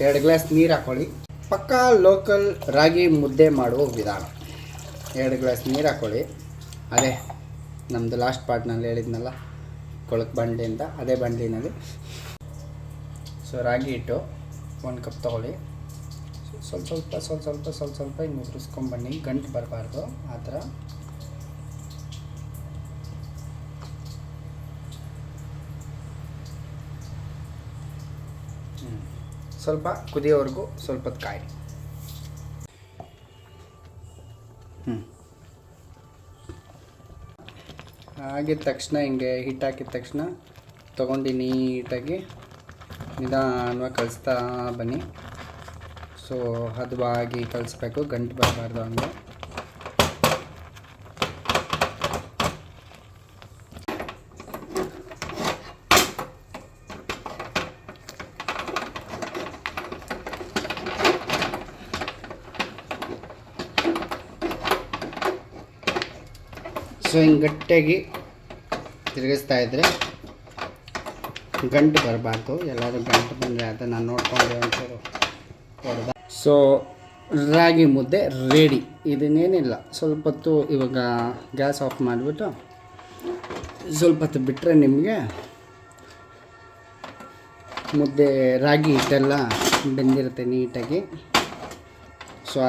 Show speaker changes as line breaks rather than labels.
2 glass ನೀರು ಹಾಕ್ಕೊಳ್ಳಿ. ಪಕ್ಕಾ ಲೋಕಲ್ ರಾಗಿ ಮುದ್ದೆ ಮಾಡುವ ವಿಧಾನ. 2 ಗ್ಲಾಸ್ ನೀರು ಹಾಕ್ಕೊಳ್ಳಿ. ಅದೇ ನಮ್ಮದು ಲಾಸ್ಟ್ ಪಾರ್ಟ್ನಲ್ಲಿ ಹೇಳಿದ್ನಲ್ಲ, ಕೊಳಕು ಬಾಣಲಿ ಅಂತ, ಅದೇ ಬಾಣಲಿನಲ್ಲಿ. ಸೊ ರಾಗಿ ಹಿಟ್ಟು 1 ಕಪ್ ತೊಗೊಳ್ಳಿ. ಸ್ವಲ್ಪ ಹಿಂಗೆ ಉದುರಿಸ್ಕೊಂಬನ್ನಿ, ಗಂಟು ಬರಬಾರ್ದು ಆ ಥರ. ಸ್ವಲ್ಪ ಕುದಿಯೋವರೆಗೂ ಸ್ವಲ್ಪ ಹೊತ್ತು ಕಾಯಿ. ಆಗಿದ ತಕ್ಷಣ ಹಿಂಗೆ ಹಿಟ್ಟು ಹಾಕಿದ ತಕ್ಷಣ ತೊಗೊಂಡು ನೀಟಾಗಿ ನಿಧಾನವಾಗಿ ಕಲಿಸ್ತಾ ಬನ್ನಿ. ಸೊ ಹದವಾಗಿ ಕಲಿಸ್ಬೇಕು, ಗಂಟು ಬರಬಾರ್ದು ಹಂಗೆ. ಸೊ ಹಿಂಗೆ ಗಟ್ಟಿಯಾಗಿ ತಿರುಗಿಸ್ತಾ ಇದ್ದರೆ ಗಂಟು ಬರಬಾರ್ದು. ಎಲ್ಲರೂ ಗಂಟು ಬಂದರೆ ಅದನ್ನು ನೋಡ್ಕೊಂಡು ಒಂಚೂರು ಹೊಡೆದ. ಸೊ ರಾಗಿ ಮುದ್ದೆ ರೆಡಿ. ಇದನ್ನೇನಿಲ್ಲ, ಸ್ವಲ್ಪ ಹೊತ್ತು ಇವಾಗ ಗ್ಯಾಸ್ ಆಫ್ ಮಾಡಿಬಿಟ್ಟು ಸ್ವಲ್ಪ ಹೊತ್ತು ಬಿಟ್ಟರೆ ನಿಮಗೆ ಮುದ್ದೆ ರಾಗಿ ಹಿಟ್ಟೆಲ್ಲ ಬೆಂದಿರುತ್ತೆ ನೀಟಾಗಿ.